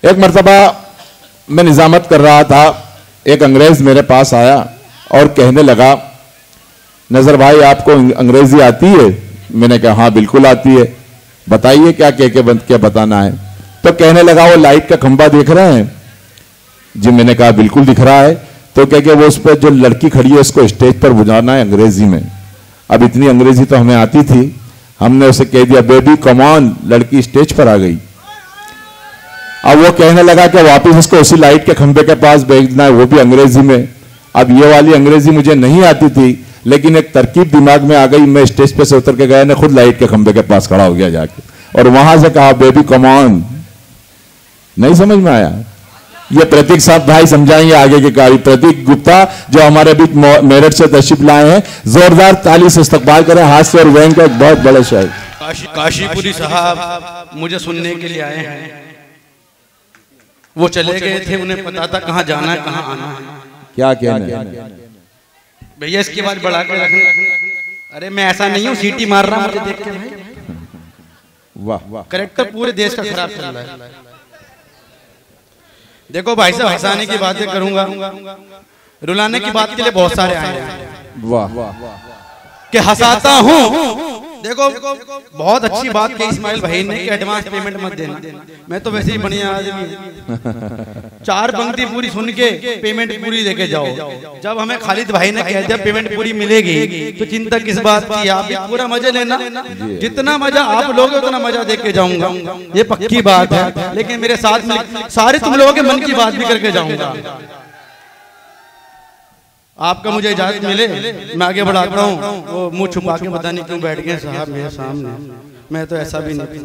एक मर्तबा मैं निजामत कर रहा था, एक अंग्रेज मेरे पास आया और कहने लगा, नजर भाई आपको अंग्रेजी आती है? मैंने कहा हाँ बिल्कुल आती है, बताइए क्या क्या बताना है। तो कहने लगा वो लाइट का खंभा देख रहे हैं? जी मैंने कहा बिल्कुल दिख रहा है। तो क्या वो उस पर जो लड़की खड़ी है उसको स्टेज पर बुझाना है अंग्रेजी में। अब इतनी अंग्रेजी तो हमें आती थी, हमने उसे कह दिया बेबी कम ऑन, लड़की स्टेज पर आ गई। अब वो कहने लगा कि वापस उसको उसी लाइट के खंभे के पास भेजना है, वो भी अंग्रेजी में। अब ये वाली अंग्रेजी मुझे नहीं आती थी, लेकिन एक तरकीब दिमाग में आ गई। मैं स्टेज पे से उतर के गया, ने खुद लाइट के खंभे के पास खड़ा हो गया जाके, और वहां से कहा बेबी कम ऑन। नहीं समझ में आया? ये प्रतीक साहब भाई समझाएंगे आगे के कार्य। प्रतीक गुप्ता जो हमारे बीच मेरठ से तशरीफ लाए हैं, जोरदार ताली से इस्तकबाल करें। हास्य और व्यंग का एक बहुत बड़ा शायर काशीपुरी साहब मुझे सुनने के लिए आए हैं। वो चले गए थे, उन्हें पता था कहाँ जाना है कहाँ आना है। क्या कहना भैया इसके बाद बढ़ा के रखने। अरे मैं ऐसा नहीं हूँ सीटी मार रहा मुझे देख के भाई। वाह वाह, करेक्टर पूरे देश का खराब चल रहा है। देखो भाई साहब हंसाने की बातें करूंगा, रुलाने की बात के लिए बहुत सारे आए हैं। वाह कि हंसाता हूँ। देखो बहुत अच्छी बात की इस्माइल भाई ने कि एडवांस पेमेंट मत देना। मैं तो वैसे ही बढ़िया आदमी, 4 पंक्ति पूरी सुन के पेमेंट पूरी देके जाओ। जब हमें खालिद भाई ने कह दिया पेमेंट पूरी मिलेगी तो चिंता किस बात की, आप भी पूरा मजा लेना। जितना मजा आप लोगे उतना मजा देके जाऊंगा, ये पक्की बात है। लेकिन मेरे साथ में सारे तुम लोगों के मन की बात भी करके जाऊंगा। आपका मुझे इजाजत मिले मैं आगे बढ़ाता हूँ। वो मुंह छुपा के पता नहीं क्यों बैठ गए साहब मेरे सामने। मैं तो ऐसा भी नहीं।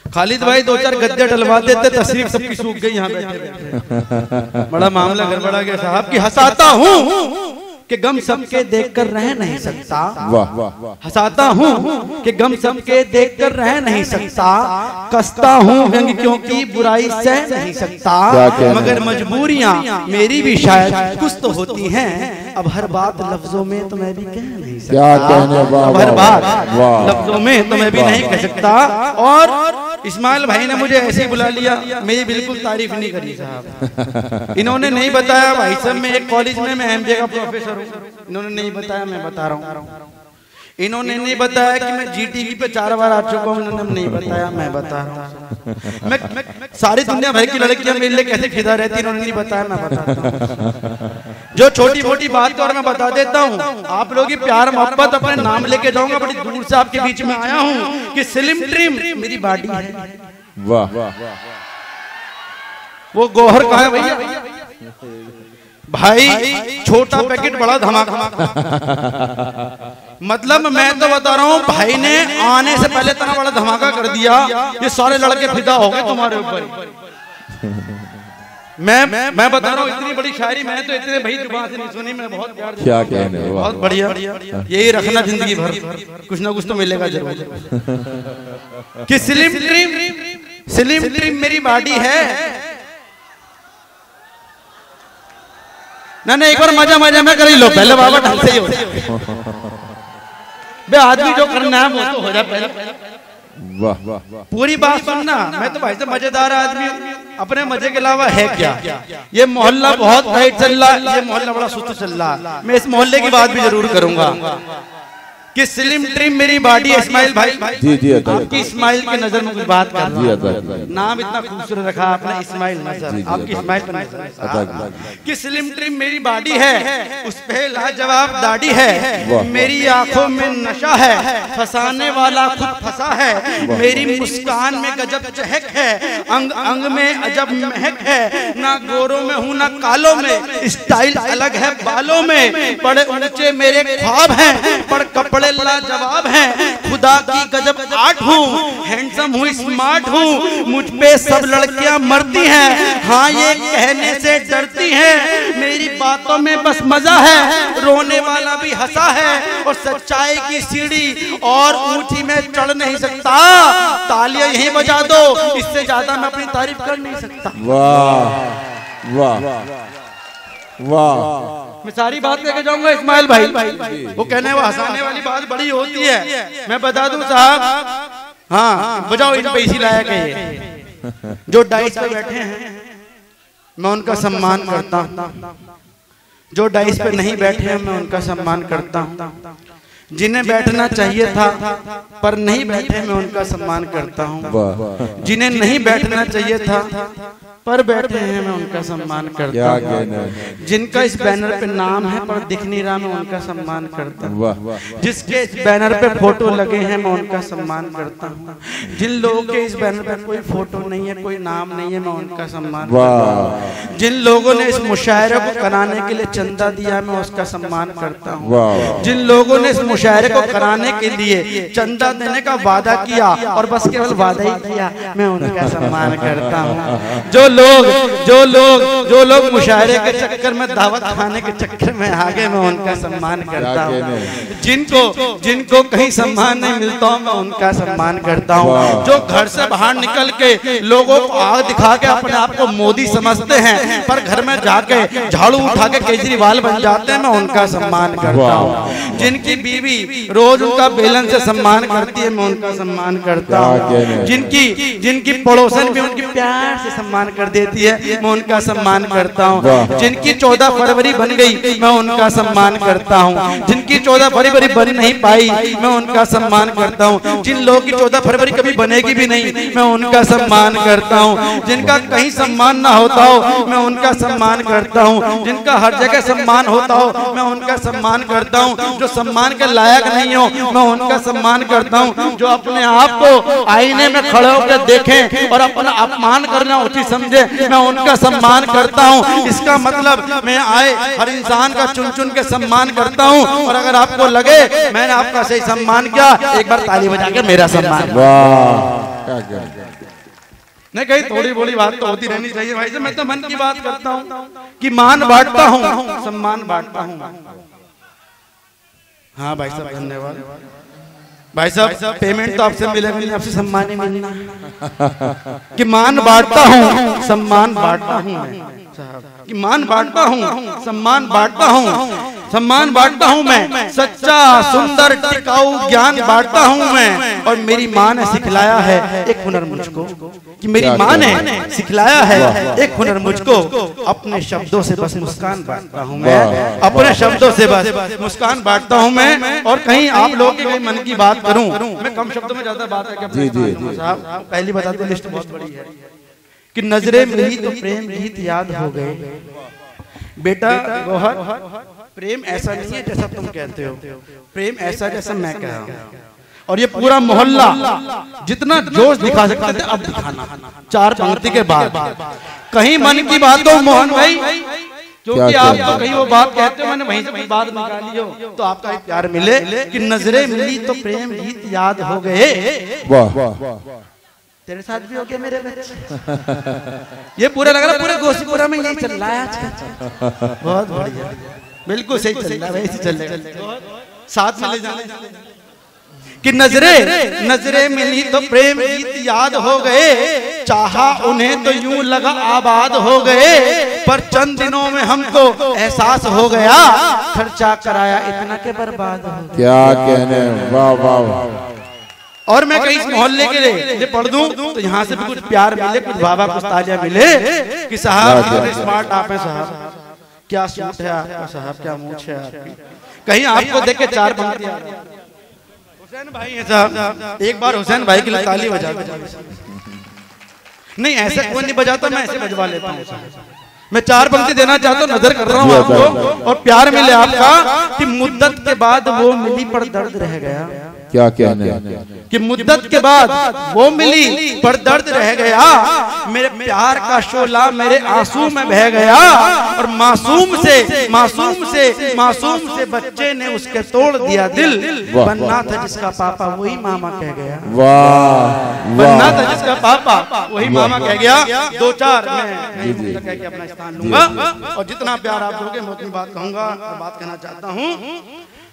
खालिद भाई 2-4 गद्दे डलवा देते, तस्वीर सबकी सूख गई यहाँ बैठे। बड़ा मामला गड़बड़ा गया साहब की। हंसाता हूँ कि गम सबके देखकर रह नहीं सकता। वाह वाह, हंसाता हूँ कि गम सबके देखकर रह नहीं सकता। कसता हूँ व्यंग क्योंकि बुराई सह नहीं सकता। मगर मजबूरियां मेरी भी शायद कुछ तो होती हैं। अब हर बात लफ्जों में तो मैं भी कह नहीं सकता। क्या कहने, अब हर बात लफ्जों में तो मैं भी नहीं कह सकता। और इस्माइल भाई ने मुझे ऐसे ही बुला लिया, मेरी बिल्कुल तारीफ नहीं करी साहब। इन्होंने नहीं बताया भाई साहब मैं एक कॉलेज में मैं एमबीए का प्रोफेसर हूँ। इन्होंने नहीं बताया, मैं बता रहा हूँ। इन्होंने नहीं बताया कि मैं जीटीवी पे 4 बार आ चुका हूँ। इन्होंने नहीं बताया, मैं बता रहा हूँ। मैं सारी दुनिया भर की लड़कियां मेरे लिए कैसे फिदा रहती, इन्होंने नहीं बताया, मैं बताता हूँ। जो छोटी मोटी बात और मैं बता देता हूँ। आप लोग प्यार मोहब्बत अपने नाम लेके जाऊंगा। बड़ी दूर से आपके बीच में आया हूँ कि स्लिम ट्रिम मेरी बॉडी है। वाह, वो गोहर कहाँ है भैया? भाई छोटा पैकेट बड़ा धमाका। मतलब मैं तो बता रहा हूँ भाई ने आने से पहले इतना बड़ा धमाका कर दिया, ये सारे लड़के फिदा हो गए तुम्हारे ऊपर। मैं बता रहा हूँ इतनी बड़ी शायरी मैं तो इतने भाई जुबान से नहीं सुनी। मैं बहुत प्यार, क्या कहने, बहुत बढ़िया। यही रखना जिंदगी भर, कुछ ना कुछ तो मिलेगा जरूर। कि स्लिम ट्रिम मेरी बॉडी है। ना एक बार मजा में कर ही लो पहले बाबा, ढंग से ही हो बे। आदमी जो करना है वो तो हो जाए पहले। वाह वाह, पूरी बात सुनना। मैं तो भाई से मजेदार आदमी, अपने मजे के अलावा है क्या। ये मोहल्ला बहुत टाइट चल रहा है, ये मोहल्ला बड़ा सुस्त चल रहा है। मैं इस मोहल्ले की बात भी जरूर करूंगा कि स्लिम ट्रिम मेरी बॉडी। इस्माइल भाई जी जी, आपकी इस्माइल की नजर में कुछ बात कर रहा हूं। नाम इतना खूबसूरत रखा आपने, इस्माइल नजर। आपकी इस्माइल पर नजर कि स्लिम ट्रिम मेरी बॉडी है, उस पे लाजवाब दाढ़ी है। मेरी आंखों में नशा है, फंसाने वाला खुद फंसा है। मेरी मुस्कान में गजब चहक है, अंग अंग में अजब महक है। ना गोरों में हूँ ना कालों में, स्टाइल अलग है बालों में। बड़े ऊंचे मेरे ख्वाब हैं, पर कपड़े लाजवाब हैं। खुदा की गजब आर्ट हूँ, हैंडसम हूँ, स्मार्ट हूँ। मुझ पे सब लड़कियां मरती हैं, हाँ ये कहने से डरती हैं। मेरी बातों में बस मजा है, रोने वाला भी हंसा है। और सच्चाई की सीढ़ी और ऊंची में चढ़ नहीं सकता। तालियां यहीं बजा दो, इससे ज्यादा मैं अपनी तारीफ कर नहीं सकता। वाह वाह वाह, मैं सारी बात करके जाऊंगा इस्माइल भाई। वो कहने वो हंसाने वाली बात बड़ी होती है। मैं बता दूं साहब, हाँ बजाओ इन पे इसी लायक है। जो डाइस पे बैठे हैं मैं उनका सम्मान करता हूँ, जो डाइस पे नहीं बैठे हैं मैं उनका सम्मान करता हूँ, जिन्हें बैठना चाहिए था पर नहीं बैठे मैं उनका सम्मान करता हूँ, जिन्हें नहीं बैठना चाहिए था पर बैठे हैं मैं उनका सम्मान करता हूँ, जिनका इस बैनर पे नाम है पर दिख नहीं रहा मैं उनका सम्मान करता हूँ, जिसके इस बैनर पे फोटो लगे हैं मैं उनका सम्मान करता हूँ, जिन लोगों के इस बैनर पे कोई फोटो नहीं है कोई नाम नहीं है मैं उनका सम्मान करता हूँ, जिन लोगों ने इस मुशायरे को कराने के लिए चंदा दिया मैं उसका सम्मान करता हूँ, जिन लोगों ने इस मुशायरे को कराने के लिए चंदा देने का वादा किया और बस केवल वादा ही किया मैं उनका सम्मान करता हूँ, जो लोग मुशायरे के चक्कर में दावत खाने के चक्कर में आ गए मैं उनका सम्मान करता हूँ, जिनको कहीं सम्मान नहीं मिलता मैं उनका सम्मान करता हूँ, जो घर से बाहर निकल के लोगों को आग दिखा के अपने आप को मोदी समझते हैं पर घर में जाके झाड़ू उठा के केजरीवाल बन जाते हैं मैं उनका सम्मान करता हूँ, जिनकी बीवी रोज उनका बेलन से सम्मान करती है मैं उनका सम्मान करता हूँ, जिनकी पड़ोसन भी उनकी प्यार से सम्मान कर देती है मैं उनका सम्मान करता हूँ, जिनकी 14 फरवरी बन गई मैं उनका सम्मान करता हूँ, जिनकी 14 फरवरी बन नहीं पाई मैं उनका सम्मान करता हूँ, जिन लोगों की 14 फरवरी कभी बनेगी भी नहीं मैं उनका सम्मान करता हूँ, जिनका कहीं सम्मान ना होता हो मैं उनका सम्मान करता हूँ, जिनका हर जगह सम्मान होता हो मैं उनका सम्मान करता हूँ, जो सम्मान के लायक नहीं हो मैं उनका सम्मान करता हूँ, जो अपने आप को आईने में खड़े होकर देखें और अपना अपमान करना उचित समझे मैं उनका सम्मान करता हूँ। इसका मतलब मैं आए हर इंसान का चुन चुन के सम्मान करता हूँ और अगर आपको लगे मैंने आपका सही सम्मान किया एक बार ताली बजा के मेरा सम्मान। नहीं कहीं थोड़ी बोली बात तो होती रहनी चाहिए भाई साहब, मैं तो मन की बात करता हूँ कि मान बांटता हूँ सम्मान बांटता हूँ। हाँ भाई साहब धन्यवाद। भाई साहब पेमेंट तो आपसे मिलेगा नहीं आपसे सम्मान ही मिलना कि मान बांटता हूँ सम्मान बांटता हूँ कि मान बांटता हूँ सम्मान बांटता हूँ सम्मान बांटता हूँ मैं सच्चा सुंदर टिकाऊ ज्ञान बांटता हूँ मैं और मेरी माँ ने सिखलाया है एक हुनर मुझको कि मेरी माँ ने सिखलाया है एक हुनर मुझको अपने शब्दों से बस मुस्कान बांटता हूँ मैं अपने शब्दों से बस मुस्कान बांटता हूँ मैं। और कहीं आप लोगों के कहीं मन की बात करूँ मैं कम शब्दों में ज्यादा बात है साहब पहली बता दो लिस्ट बहुत बड़ी है कि नजरें मिली तो प्रेम गीत याद हो गए। बेटा गौहर प्रेम ऐसा नहीं है जैसा तुम कहते हो, प्रेम ऐसा जैसा मैं कह रहा हूँ और ये पूरा मोहल्ला जितना जोश दिखा सकते थे अब दिखाना 4 पंक्ति के बाद। कहीं मन की बात हो मोहन भाई क्योंकि आप तो कहीं वो बात कहते हो मैंने वहीं से कोई बात निकाली हो तो आपका एक प्यार मिले कि नजरें मिली तो प्रेम गीत याद हो गए। वाह तेरे साथ भी हो गया मेरे बच्चे। ये पूरा लग रहा पूरे गोशीपुरा में यही चल रहा है आजकल। बहुत बढ़िया बिल्कुल सही चल रहा है, ऐसे चल रहा है साथ में ले जाने कि नजरें मिली तो प्रेम गीत याद हो गए, चाहा उन्हें तो यूं लगा आबाद हो गए, पर चंद दिनों में हमको एहसास हो गया खर्चा कराया इतना के बर्बाद हो गया। क्या कहने, वाह वाह वाह। और मैं कहीं मोहल्ले के लिए पढ़ दूं तो यहाँ से भी कुछ प्यार मिले कुछ बाबा कुछ तालियां मिले कि साहब स्मार्ट आप है साहब, क्या सूट है आपका साहब, क्या मूछ है आपकी। कहीं आपको देख के 4 पंक्तियां हुसैन भाई है साहब, एक बार हुसैन भाई के लिए ताली बजा नहीं ऐसे कोई नहीं बजाता मैं ऐसे बजवा लेता हूँ। मैं 4 पंक्ति देना चाहता हूँ नजर कर रहा हूँ आपको और प्यार मिले आपका कि मुद्दत के बाद वो मिली पर दर्द रह गया। क्या कहने कि मुद्दत के बाद वो मिली पर दर्द रह गया, मेरे प्यार का शोला मेरे आंसू में बह गया और मासूम से बच्चे ने उसके तोड़ दिया दिल, बनना था जिसका पापा वही मामा कह गया। वाह बनना था जिसका पापा वही मामा कह गया। 2-4 मैं कह के अपना स्थान लूंगा और जितना प्यार आप दोगे मैं उतनी बात कहूंगा और बात कहना चाहता हूँ।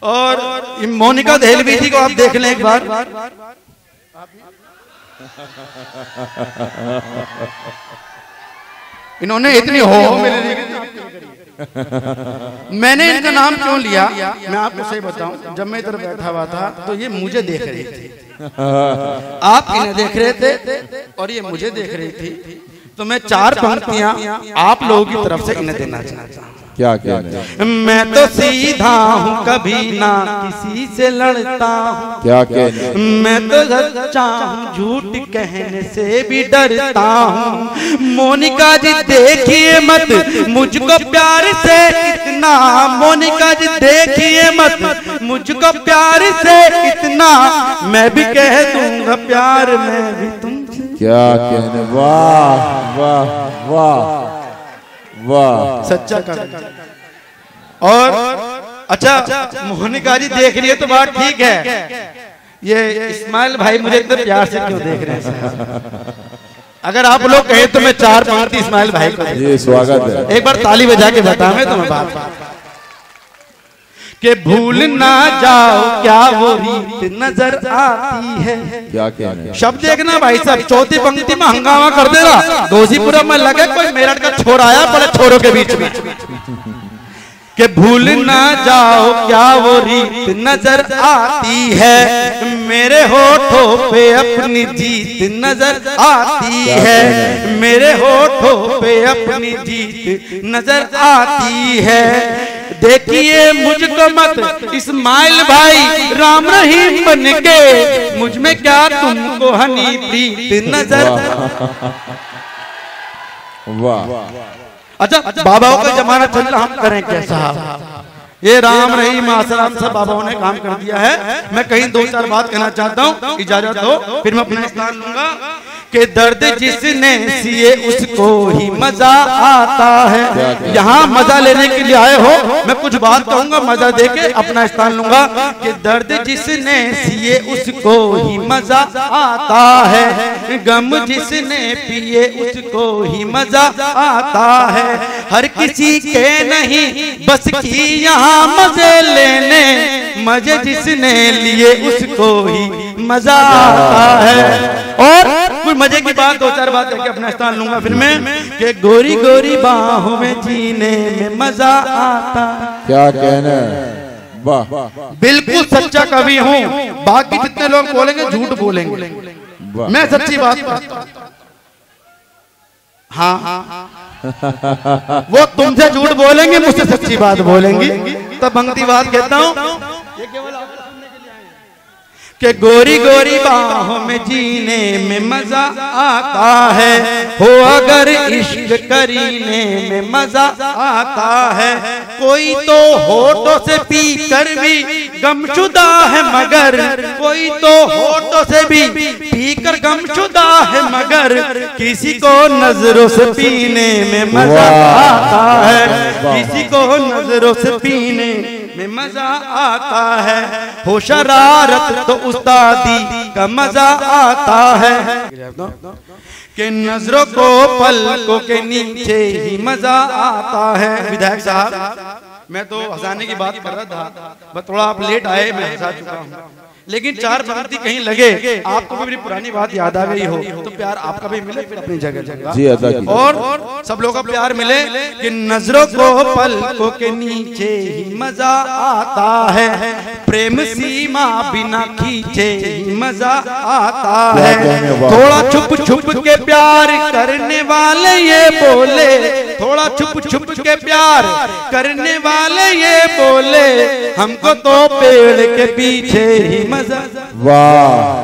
और मोनिका दहलवी जी को आप देख लें एक बार, इन्होंने इतनी हो मेरे लिए मैंने इनका नाम क्यों लिया, मैं आपको सही बताऊं, जब मैं इधर बैठा हुआ था तो ये मुझे देख रही थी, आप इन्हें देख रहे थे और ये मुझे देख रही थी, तो मैं 4 पंक्तियां आप लोगों की तरफ से इन्हें देना चाहता हूं। क्या कहने? मैं तो सीधा हूँ, कभी ना किसी से लड़ता हूँ। क्या कहने? मैं तो सच्चा हूँ, झूठ कहने से भी डरता हूँ। मोनिका जी देखिए मत मुझको प्यार से इतना, मोनिका जी देखिए मत मुझको प्यार से इतना, मैं भी कह दूंगा प्यार मैं भी तुमसे। क्या कहने? वाह वाह वाह वाह, सच्चा कर। और अच्छा, मोनिका जी देख रही है तो बात ठीक है, ये इस्माइल भाई मुझे इतने प्यार से क्यों देख रहे हैं? अगर आप लोग कहे तो मैं 4 पंक्ति इस्माइल भाई को, ये स्वागत है। एक बार ताली बजा के बताएं तो मैं बात कि भूल ना जाओ क्या वो रीत नजर आती है। क्या कहने? शब्द देखना भाई साहब, चौथी पंक्ति में हंगामा कर देगा, दोषीपुरा में लगे कोई मेरठ का छोर आया बड़े छोरों के बीच में, कि भूल ना जाओ क्या वो रीत नजर आती है, मेरे होठों पे अपनी जीत नजर आती है, मेरे होठों पे अपनी जीत नजर आती है। देखिए मुझको मत इस्माइल भाई राम रहीम बन के, मुझ में क्या तुमको हनी प्रीत नजर। वाह। अच्छा, बाबाओं का जमाना चल रहा, हम करें क्या साहब? ये राम रहीम आसराम सब बाबाओं ने काम कर दिया है। मैं कहीं 2-4 बात कहना चाहता हूँ, इजाजत दो फिर मैं अपना स्थान लूंगा। कि दर्द जिसने सिए उसको ही मजा आता है। यहाँ मजा लेने के लिए आए हो, मैं कुछ बात कहूंगा, मजा देके अपना स्थान लूंगा। कि दर्द जिसने सिए उसको ही मजा आता है, गम जिसने पिए उसको ही मजा आता है। हर किसी के नहीं बस की यहाँ मजे लेने, मजे जिसने लिए उसको ही मजा आता है। और कुछ मजे की बात 2-4 बात करके अपना स्थान लूंगा फिर मैं, कि गोरी गोरी बाहों में जीने में मजा आता। क्या कहना? वाह, बिल्कुल सच्चा कवि हूँ, बाकी जितने लोग बोलेंगे झूठ बोलेंगे, मैं सच्ची बात करता हूँ। हाँ वो तुमसे झूठ बोलेंगे, मुझसे सच्ची बात बोलेंगी, तब पंक्ति बात कहता हूँ कि गोरी गोरी बाहों में जीने में मजा आता है, हो अगर इश्क करीने में मजा आता है। कोई तो होठों से पी कर भी गमशुदा है मगर, कोई तो होठों से भी पी कर गमशुदा है मगर, किसी को नजरों से पीने में मजा आता है, किसी को नजरों से पीने में मजा आता है। हो शरारत तो उस्तादी का मजा आता है, कि नजरों को पलकों के नीचे ही मजा आता है। विधायक साहब, मैं तो हंसाने की बात कर रहा था, बस थोड़ा आप लेट आए, मैं हंसा चुका हूँ, लेकिन 4 पंक्ति कहीं लगे, आपको भी मेरी पुरानी बात याद आ गई हो तो प्यार आपका भी मिले फिर अपनी जगह जी अदा की। और सब लोगों का प्यार मिले। कि नजरों को पलकों के नीचे ही मजा आता है, प्रेम सीमा बिना खींचे ही मजा आता है। थोड़ा छुप छुप के प्यार करने वाले ये बोले, थोड़ा छुप छुप के प्यार करने वाले ये बोले, हमको तो पेड़ के पीछे ही मजा। वाह